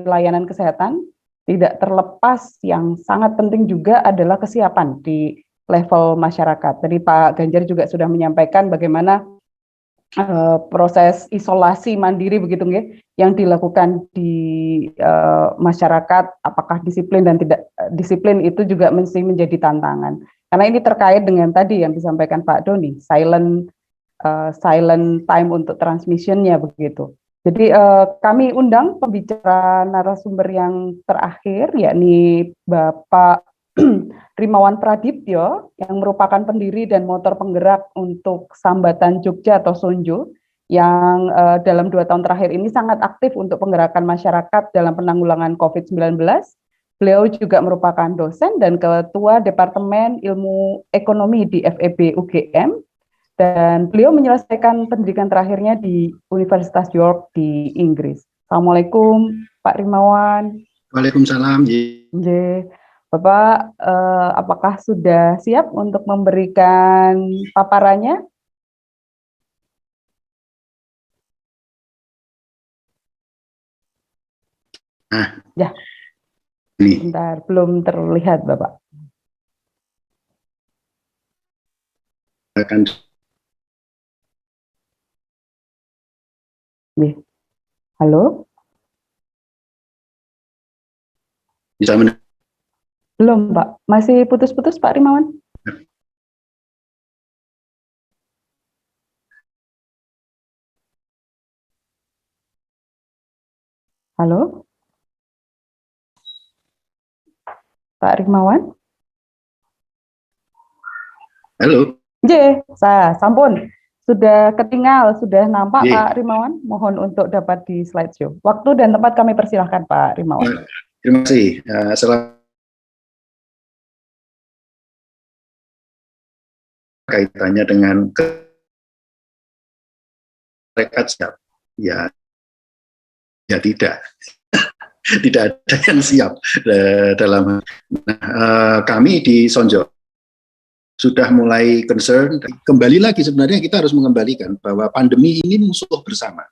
layanan kesehatan, tidak terlepas yang sangat penting juga adalah kesiapan di level masyarakat. Tadi Pak Ganjar juga sudah menyampaikan bagaimana proses isolasi mandiri begitu nggih yang dilakukan di masyarakat, apakah disiplin dan tidak disiplin itu juga mesti menjadi tantangan. Karena ini terkait dengan tadi yang disampaikan Pak Doni, silent time untuk transmissionnya begitu. Jadi kami undang pembicara narasumber yang terakhir, yakni Bapak Rimawan Pradiptyo, yang merupakan pendiri dan motor penggerak untuk Sambatan Jogja atau Sonjo, yang dalam 2 tahun terakhir ini sangat aktif untuk penggerakan masyarakat dalam penanggulangan COVID-19. Beliau juga merupakan dosen dan Ketua Departemen Ilmu Ekonomi di FEB UGM, dan beliau menyelesaikan pendidikan terakhirnya di Universitas York di Inggris. Assalamualaikum Pak Rimawan. Waalaikumsalam. Bapak, apakah sudah siap untuk memberikan paparannya? Ya, bentar, belum terlihat Bapak. Halo? Bisa mendengar? Belum Pak, masih putus-putus Pak Rimawan. Halo? Pak Rimawan? Halo? Saya sampun. Sudah ketinggal, sudah nampak Pak Rimawan. Mohon untuk dapat di slideshow. Waktu dan tempat kami persilahkan Pak Rimawan. Terima kasih. Kaitannya dengan rekat siap, ya tidak. Tidak ada yang siap dalam. Kami di Sonjo sudah mulai concern. Kembali lagi sebenarnya kita harus mengembalikan bahwa pandemi ini musuh bersama.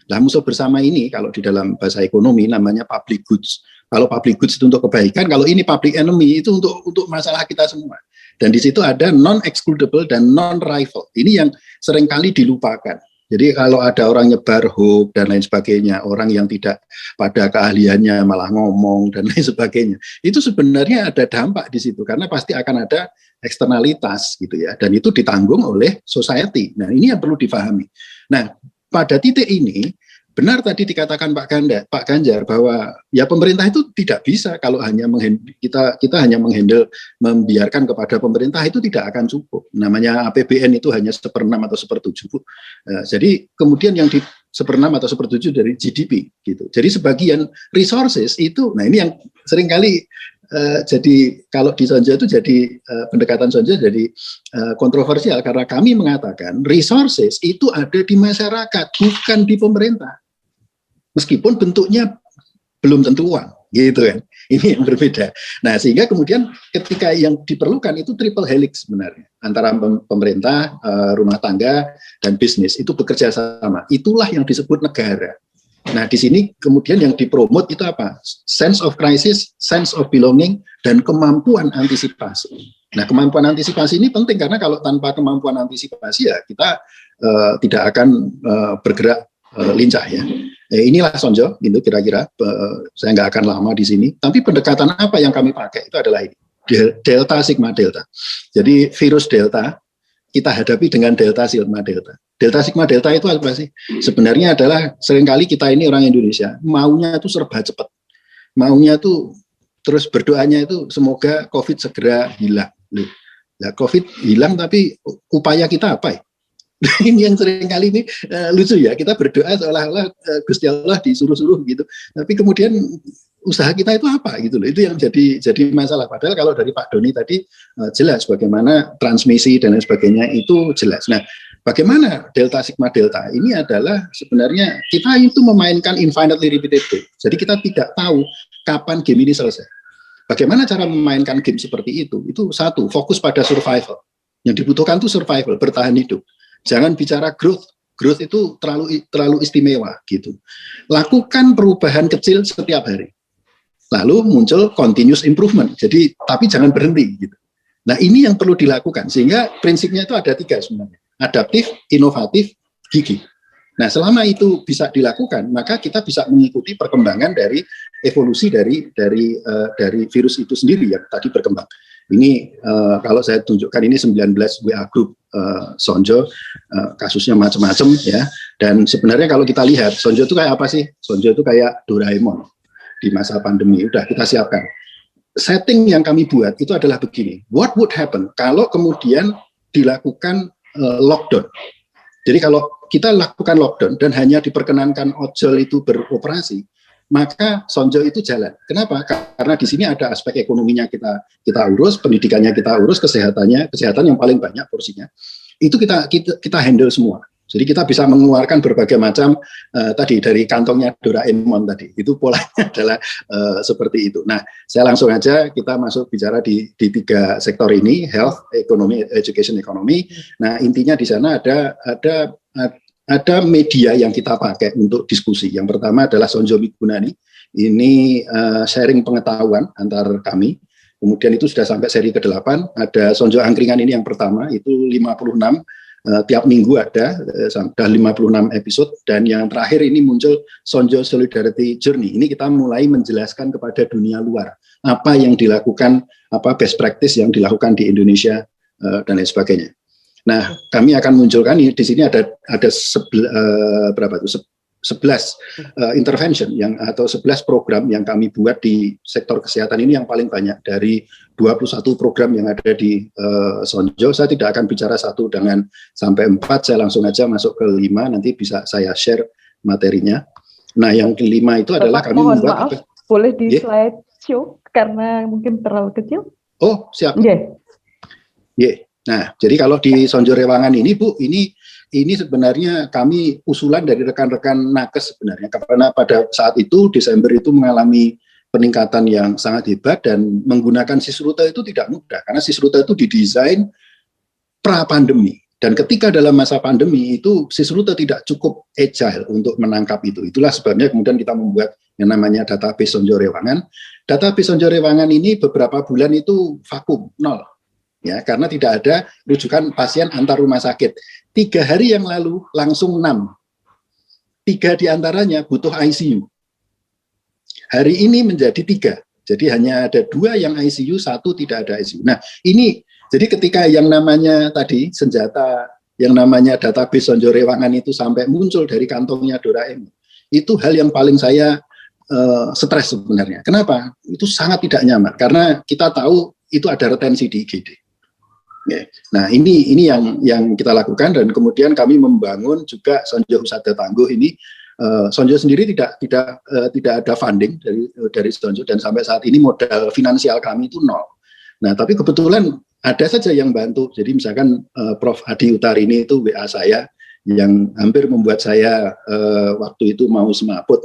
Nah, musuh bersama ini kalau di dalam bahasa ekonomi namanya public goods. Kalau public goods itu untuk kebaikan, kalau ini public enemy itu untuk masalah kita semua. Dan di situ ada non-excludable dan non-rival. Ini yang seringkali dilupakan. Jadi kalau ada orang nyebar hoax dan lain sebagainya, orang yang tidak pada keahliannya malah ngomong dan lain sebagainya, itu sebenarnya ada dampak di situ karena pasti akan ada eksternalitas gitu ya, dan itu ditanggung oleh society. Nah ini yang perlu difahami. Nah pada titik ini benar tadi dikatakan Pak Ganjar bahwa ya pemerintah itu tidak bisa kalau hanya kita hanya menghandle, membiarkan kepada pemerintah itu tidak akan cukup. Namanya APBN itu hanya 1/6 atau 1/7. Jadi kemudian yang di 1/6 atau 1/7 dari GDP gitu. Jadi sebagian resources itu, nah ini yang seringkali jadi kalau di Sonjo itu jadi pendekatan Sonjo jadi kontroversial karena kami mengatakan resources itu ada di masyarakat bukan di pemerintah. Meskipun bentuknya belum tentu uang, gitu kan. Ini yang berbeda. Nah, sehingga kemudian ketika yang diperlukan itu triple helix sebenarnya. Antara pemerintah, rumah tangga, dan bisnis. Itu bekerja sama. Itulah yang disebut negara. Nah, di sini kemudian yang dipromot itu apa? Sense of crisis, sense of belonging, dan kemampuan antisipasi. Nah, kemampuan antisipasi ini penting karena kalau tanpa kemampuan antisipasi ya kita tidak akan bergerak lincah ya. Inilah Sonjo, gitu kira-kira. Saya nggak akan lama di sini. Tapi pendekatan apa yang kami pakai itu adalah ini, delta sigma delta. Jadi virus delta kita hadapi dengan delta sigma delta. Delta sigma delta itu apa sih? Sebenarnya adalah seringkali kita ini orang Indonesia maunya itu serba cepat, maunya itu terus berdoanya itu semoga COVID segera hilang. Nah, COVID hilang tapi upaya kita apa ya? Ini yang sering kali ini lucu ya, kita berdoa seolah-olah Gusti Allah disuruh-suruh gitu, tapi kemudian usaha kita itu apa gitu loh, itu yang jadi masalah. Padahal kalau dari Pak Doni tadi jelas bagaimana transmisi dan lain sebagainya itu jelas. Nah, bagaimana delta sigma delta ini adalah sebenarnya kita itu memainkan infinitely repeated game. Jadi kita tidak tahu kapan game ini selesai. Bagaimana cara memainkan game seperti itu? Itu satu, fokus pada survival. Yang dibutuhkan itu survival, bertahan hidup. Jangan bicara growth, growth itu terlalu istimewa gitu. Lakukan perubahan kecil setiap hari. Lalu muncul continuous improvement. Jadi tapi jangan berhenti gitu. Nah, ini yang perlu dilakukan sehingga prinsipnya itu ada 3 sebenarnya. Adaptif, inovatif, gigih. Nah, selama itu bisa dilakukan, maka kita bisa mengikuti perkembangan dari evolusi dari virus itu sendiri yang tadi berkembang. Ini kalau saya tunjukkan ini 19 WA group Sonjo, kasusnya macam-macam ya. Dan sebenarnya kalau kita lihat Sonjo itu kayak apa sih? Sonjo itu kayak Doraemon di masa pandemi. Udah kita siapkan. Setting yang kami buat itu adalah begini. What would happen kalau kemudian dilakukan lockdown? Jadi kalau kita lakukan lockdown dan hanya diperkenankan ojol itu beroperasi, maka Sonjo itu jalan. Kenapa? Karena di sini ada aspek ekonominya kita urus, pendidikannya kita urus, kesehatan yang paling banyak porsinya. Itu kita handle semua. Jadi kita bisa mengeluarkan berbagai macam tadi dari kantongnya Doraemon tadi. Itu polanya adalah seperti itu. Nah, saya langsung aja kita masuk bicara di 3 sektor ini, health, economy, education, economy. Nah, intinya di sana ada media yang kita pakai untuk diskusi. Yang pertama adalah Sonjo Migunani. Ini sharing pengetahuan antar kami. Kemudian itu sudah sampai seri ke-8. Ada Sonjo Angkringan ini yang pertama, itu 56. Tiap minggu ada, sudah 56 episode. Dan yang terakhir ini muncul Sonjo Solidarity Journey. Ini kita mulai menjelaskan kepada dunia luar. Apa yang dilakukan, apa best practice yang dilakukan di Indonesia, dan lain sebagainya. Nah, kami akan munculkan di sini ada 11 intervention atau 11 program yang kami buat di sektor kesehatan ini yang paling banyak dari 21 program yang ada di Sonjo. Saya tidak akan bicara 1 dengan sampai 4, saya langsung aja masuk ke 5, nanti bisa saya share materinya. Nah, yang kelima itu adalah kami membuat maaf, boleh di slide show karena mungkin terlalu kecil. Oh, siap. Nah, jadi kalau di Sonjo Rewangan ini, Bu, ini sebenarnya kami usulan dari rekan-rekan nakes sebenarnya, karena pada saat itu Desember itu mengalami peningkatan yang sangat hebat dan menggunakan Sisruta itu tidak mudah karena Sisruta itu didesain pra-pandemi dan ketika dalam masa pandemi itu Sisruta tidak cukup agile untuk menangkap itu. Itulah sebabnya kemudian kita membuat yang namanya database Sonjo Rewangan. Database Sonjo Rewangan ini beberapa bulan itu vakum, 0. Ya, karena tidak ada rujukan pasien antar rumah sakit. 3 hari yang lalu langsung 6. 3 diantaranya butuh ICU. Hari ini menjadi 3. Jadi hanya ada 2 yang ICU, 1 tidak ada ICU. Nah, ini jadi ketika yang namanya tadi senjata, yang namanya database Sonjo Rewangan itu sampai muncul dari kantongnya Doraemon, itu hal yang paling saya stres sebenarnya. Kenapa? Itu sangat tidak nyaman karena kita tahu itu ada retensi di IGD. Nah, ini yang kita lakukan dan kemudian kami membangun juga Sonjo Husada Tangguh ini. Sonjo sendiri tidak ada funding dari Sonjo dan sampai saat ini modal finansial kami itu 0. Nah, tapi kebetulan ada saja yang bantu. Jadi misalkan Prof. Adi Utarini itu WA saya yang hampir membuat saya waktu itu mau semaput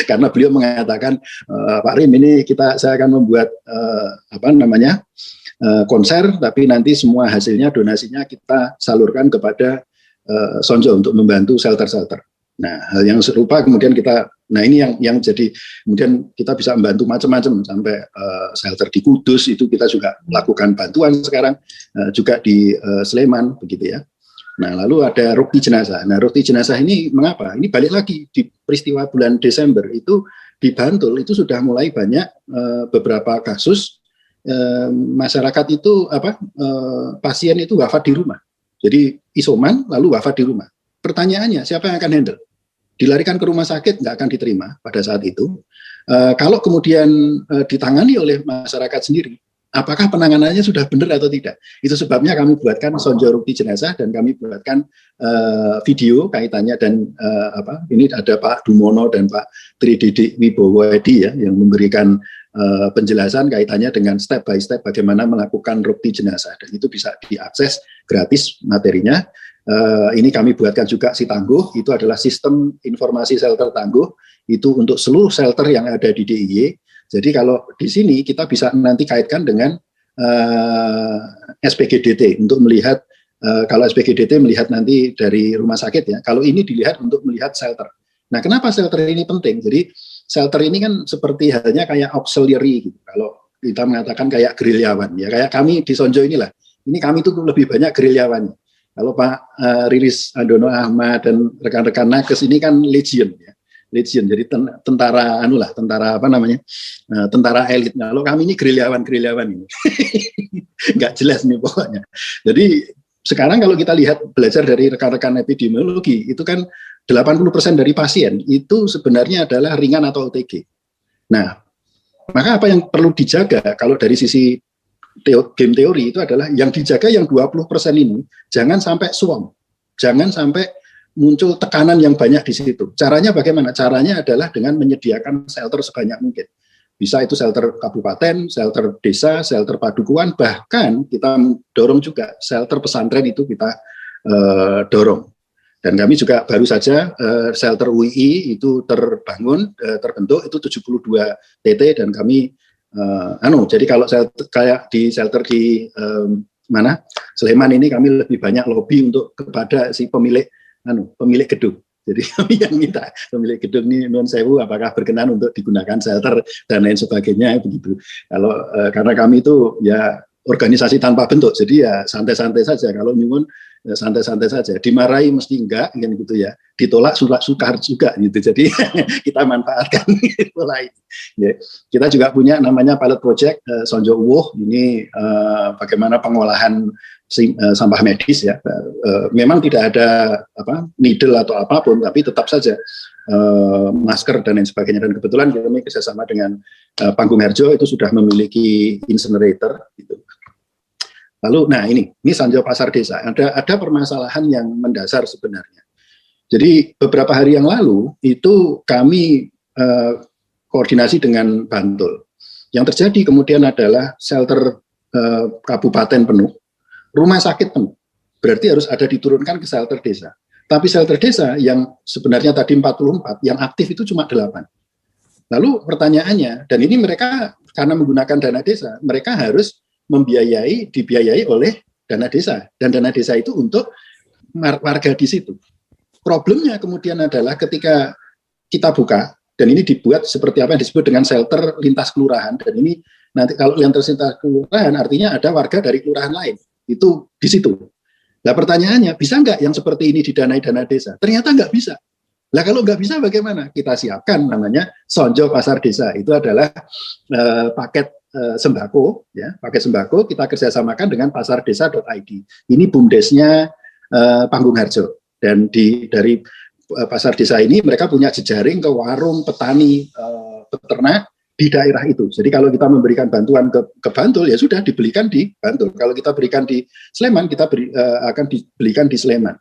karena beliau mengatakan Pak Rim ini saya akan membuat konser, tapi nanti semua hasilnya donasinya kita salurkan kepada Sonjo untuk membantu shelter-shelter. Nah, hal yang serupa kemudian ini yang jadi kemudian kita bisa membantu macam-macam sampai shelter di Kudus itu kita juga lakukan bantuan sekarang juga di Sleman begitu ya. Nah, lalu ada Rukti Jenazah. Nah, Rukti Jenazah ini mengapa? Ini balik lagi di peristiwa bulan Desember itu di Bantul itu sudah mulai banyak beberapa kasus masyarakat itu pasien itu wafat di rumah. Jadi isoman lalu wafat di rumah. Pertanyaannya siapa yang akan handle? Dilarikan ke rumah sakit nggak akan diterima pada saat itu. Kalau kemudian ditangani oleh masyarakat sendiri, apakah penanganannya sudah benar atau tidak? Itu sebabnya kami buatkan Sonjo Rukti Jenazah dan kami buatkan video kaitannya dan ini ada Pak Dumono dan Pak Trididi Wibowo Edi ya yang memberikan penjelasan kaitannya dengan step by step bagaimana melakukan Rukti Jenazah dan itu bisa diakses gratis materinya. Ini kami buatkan juga si Tangguh, itu adalah sistem informasi shelter Tangguh itu untuk seluruh shelter yang ada di DIY. Jadi kalau di sini kita bisa nanti kaitkan dengan SPGDT untuk melihat kalau SPGDT melihat nanti dari rumah sakit ya, kalau ini dilihat untuk melihat shelter. Nah, kenapa shelter ini penting? Jadi shelter ini kan seperti halnya kayak auxiliary gitu. Kalau kita mengatakan kayak gerilyawan ya, kayak kami di Sonjo inilah. Ini kami itu lebih banyak gerilyawan. Kalau Pak Riris Andono Ahmad dan rekan-rekan nakes ini kan legion ya. Legion, jadi tentara tentara apa namanya, tentara elit. Nah, kalau kami ini gerilyawan ini, nggak jelas nih pokoknya. Jadi sekarang kalau kita lihat belajar dari rekan-rekan epidemiologi, itu kan 80% dari pasien itu sebenarnya adalah ringan atau OTG. Nah, maka apa yang perlu dijaga kalau dari sisi game teori itu adalah yang dijaga yang 20% ini jangan sampai swarm, jangan sampai muncul tekanan yang banyak di situ. Caranya bagaimana? Caranya adalah dengan menyediakan shelter sebanyak mungkin. Bisa itu shelter kabupaten, shelter desa, shelter padukuhan, bahkan kita dorong juga shelter pesantren itu kita dorong. Dan kami juga baru saja shelter UII itu terbentuk itu 72 TT dan kami jadi kalau kayak di shelter di Sleman ini kami lebih banyak lobby untuk kepada si pemilik gedung. Jadi kami yang minta pemilik gedung ini nuwun sewu apakah berkenan untuk digunakan shelter dan lain sebagainya begitu. Kalau karena kami itu ya organisasi tanpa bentuk, jadi ya santai-santai saja. Kalau nyuwun ya santai-santai saja. Dimarahi mesti enggak, gitu ya. Ditolak sukar juga gitu. Jadi kita manfaatkan pola ini. Ya. Kita juga punya namanya pilot project Sonjo Uwuh. Ini bagaimana pengolahan sampah medis ya. Memang tidak ada needle atau apapun, tapi tetap saja masker dan lain sebagainya. Dan kebetulan kami kerjasama dengan Panggung Harjo itu sudah memiliki incinerator gitu. Lalu, nah ini Sonjo Pasar Desa. Ada permasalahan yang mendasar sebenarnya. Jadi beberapa hari yang lalu itu kami koordinasi dengan Bantul. Yang terjadi kemudian adalah shelter kabupaten penuh, rumah sakit penuh. Berarti harus ada diturunkan ke shelter desa. Tapi shelter desa yang sebenarnya tadi 44, yang aktif itu cuma 8. Lalu pertanyaannya, dan ini mereka karena menggunakan dana desa, mereka harus dibiayai oleh dana desa, dan dana desa itu untuk warga di situ. Problemnya kemudian adalah ketika kita buka, dan ini dibuat seperti apa yang disebut dengan shelter lintas kelurahan, dan ini nanti kalau lintas kelurahan artinya ada warga dari kelurahan lain, itu di situ. Nah pertanyaannya, bisa nggak yang seperti ini didanai dana desa? Ternyata nggak bisa. Nah kalau nggak bisa bagaimana? Kita siapkan namanya Sonjo Pasar Desa, itu adalah paket sembako, ya, paket sembako kita kerjasamakan dengan pasardesa.id. Ini BUMDesnya Panggung Harjo, dan dari pasar desa ini mereka punya jejaring ke warung, petani, peternak di daerah itu. Jadi kalau kita memberikan bantuan ke Bantul, ya sudah dibelikan di Bantul. Kalau kita berikan di Sleman, kita akan dibelikan di Sleman.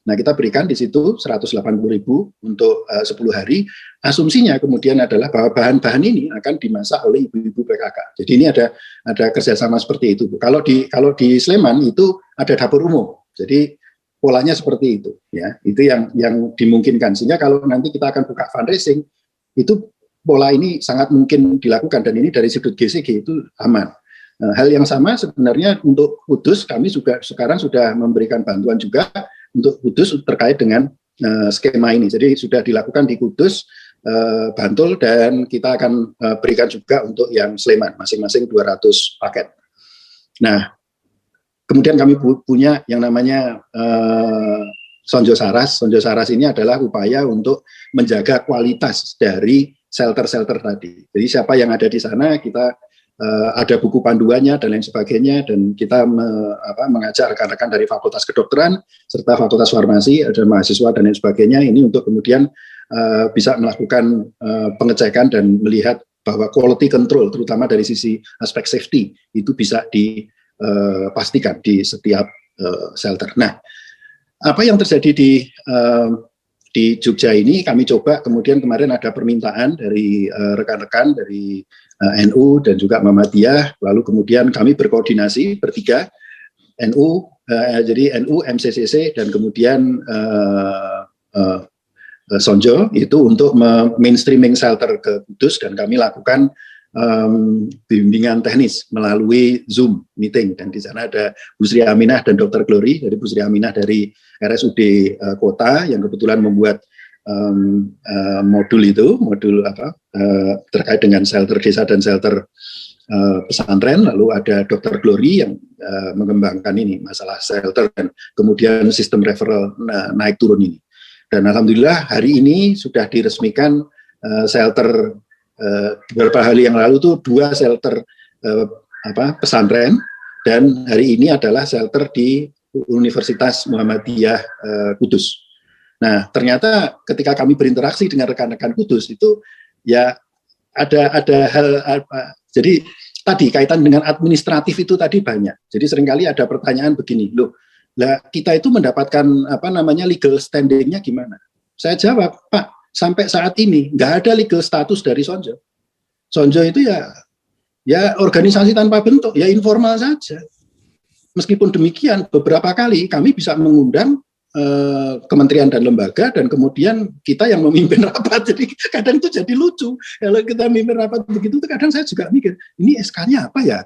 Nah, kita berikan di situ 180.000 untuk 10 hari. Asumsinya kemudian adalah bahwa bahan-bahan ini akan dimasak oleh ibu-ibu PKK. Jadi ini ada kerjasama seperti itu. Kalau di Sleman itu ada dapur umum. Jadi polanya seperti itu, ya. Itu yang dimungkinkan. Sehingga kalau nanti kita akan buka fundraising, itu pola ini sangat mungkin dilakukan, dan ini dari sudut GCG itu aman. Hal yang sama sebenarnya untuk Kudus, kami juga sekarang sudah memberikan bantuan juga untuk Kudus terkait dengan skema ini. Jadi sudah dilakukan di Kudus, Bantul, dan kita akan berikan juga untuk yang Sleman, masing-masing 200 paket. Nah, kemudian kami punya yang namanya Sonjo Saras. Sonjo Saras ini adalah upaya untuk menjaga kualitas dari shelter-shelter tadi. Jadi siapa yang ada di sana, kita ada buku panduannya dan lain sebagainya, dan kita mengajak rekan-rekan dari Fakultas Kedokteran serta Fakultas Farmasi, ada mahasiswa dan lain sebagainya, ini untuk kemudian bisa melakukan pengecekan dan melihat bahwa quality control, terutama dari sisi aspek safety, itu bisa dipastikan di setiap shelter. Nah, apa yang terjadi di Jogja ini, kami coba kemudian kemarin ada permintaan dari rekan-rekan dari NU dan juga Muhammadiyah, lalu kemudian kami berkoordinasi bertiga, jadi NU, MCCC, dan kemudian Sonjo, itu untuk mainstreaming shelter ke Kudus, dan kami lakukan bimbingan teknis melalui Zoom meeting, dan di sana ada Bu Sri Aminah dan Dr. Glory dari Bu Sri Aminah dari RSUD Kota yang kebetulan membuat modul terkait dengan shelter desa dan shelter pesantren. Lalu ada Dr. Glory yang mengembangkan ini masalah shelter dan kemudian sistem referral naik turun ini. Dan alhamdulillah hari ini sudah diresmikan shelter. Beberapa hari yang lalu tuh 2 shelter pesantren, dan hari ini adalah shelter di Universitas Muhammadiyah Kudus. Nah, ternyata ketika kami berinteraksi dengan rekan-rekan Kudus itu ya ada hal jadi tadi kaitan dengan administratif itu tadi banyak. Jadi seringkali ada pertanyaan begini, loh, lah kita itu mendapatkan legal standing-nya gimana? Saya jawab, Pak, sampai saat ini nggak ada legal status dari Sonjo. Sonjo itu ya organisasi tanpa bentuk, ya informal saja. Meskipun demikian, beberapa kali kami bisa mengundang kementerian dan lembaga, dan kemudian kita yang memimpin rapat. Jadi kadang itu jadi lucu. Kalau kita memimpin rapat begitu, kadang saya juga mikir, ini SK-nya apa ya?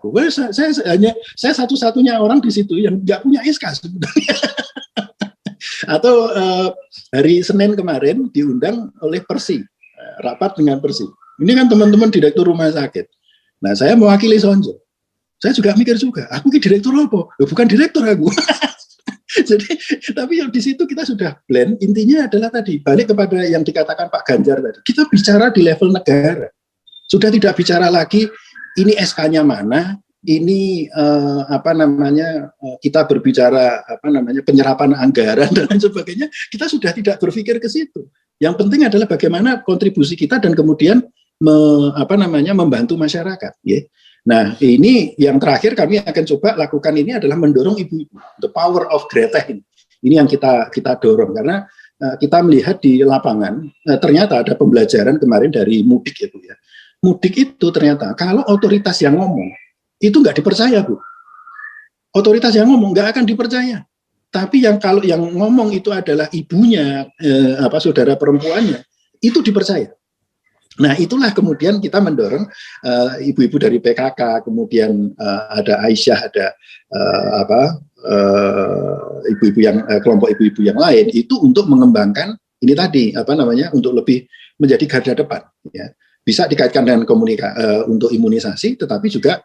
Saya satu-satunya orang di situ yang nggak punya SK sebenarnya. Atau hari Senin kemarin diundang oleh Persi, rapat dengan Persi. Ini kan teman-teman direktur rumah sakit. Nah, saya mewakili Sonjo. Saya juga mikir juga, aku ki direktur apa? Bukan direktur aku. Jadi, tapi di situ kita sudah blend. Intinya adalah tadi, balik kepada yang dikatakan Pak Ganjar tadi. Kita bicara di level negara. Sudah tidak bicara lagi ini SK-nya mana, ini kita berbicara penyerapan anggaran dan lain sebagainya. Kita sudah tidak berpikir ke situ. Yang penting adalah bagaimana kontribusi kita dan kemudian membantu masyarakat. Ya. Nah, ini yang terakhir kami akan coba lakukan ini adalah mendorong ibu-ibu, the power of Greta ini. Ini yang kita dorong karena kita melihat di lapangan ternyata ada pembelajaran kemarin dari Mudik itu ya. Mudik itu ternyata kalau otoritas yang ngomong itu nggak dipercaya, Bu. Otoritas yang ngomong nggak akan dipercaya. Tapi kalau yang ngomong itu adalah ibunya, saudara perempuannya, itu dipercaya. Nah, itulah kemudian kita mendorong ibu-ibu dari PKK, kemudian ada Aisyah, ada ibu-ibu yang kelompok ibu-ibu yang lain itu untuk mengembangkan ini tadi untuk lebih menjadi garda depan. Ya. Bisa dikaitkan dengan untuk imunisasi, tetapi juga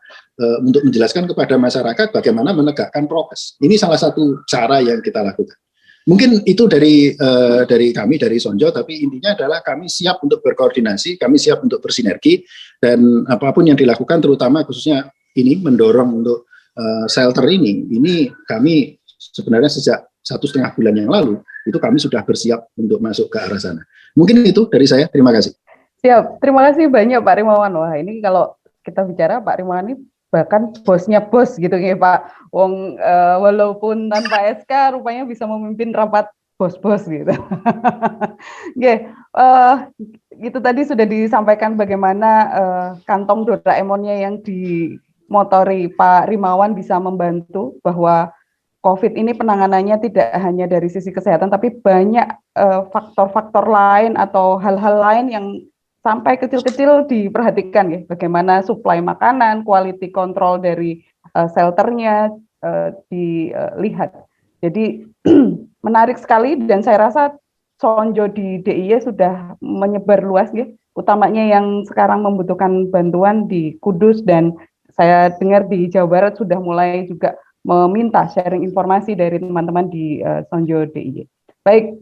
untuk menjelaskan kepada masyarakat bagaimana menegakkan prokes. Ini salah satu cara yang kita lakukan. Mungkin itu dari kami, dari Sonjo, tapi intinya adalah kami siap untuk berkoordinasi, kami siap untuk bersinergi, dan apapun yang dilakukan, terutama khususnya ini mendorong untuk shelter ini kami sebenarnya sejak 1,5 bulan yang lalu, itu kami sudah bersiap untuk masuk ke arah sana. Mungkin itu dari saya, terima kasih. Siap, terima kasih banyak Pak Rimawan. Wah, ini kalau kita bicara Pak Rimawan ini bahkan bosnya bos gitu ya Pak. Walaupun tanpa SK rupanya bisa memimpin rapat bos-bos gitu. Itu tadi sudah disampaikan bagaimana kantong Doraemonnya yang dimotori Pak Rimawan bisa membantu bahwa COVID ini penanganannya tidak hanya dari sisi kesehatan, tapi banyak faktor-faktor lain atau hal-hal lain yang sampai kecil-kecil diperhatikan ya, bagaimana suplai makanan, quality control dari shelternya dilihat. Jadi menarik sekali, dan saya rasa Sonjo di DIY sudah menyebar luas ya, utamanya yang sekarang membutuhkan bantuan di Kudus, dan saya dengar di Jawa Barat sudah mulai juga meminta sharing informasi dari teman-teman di Sonjo DIY. Baik,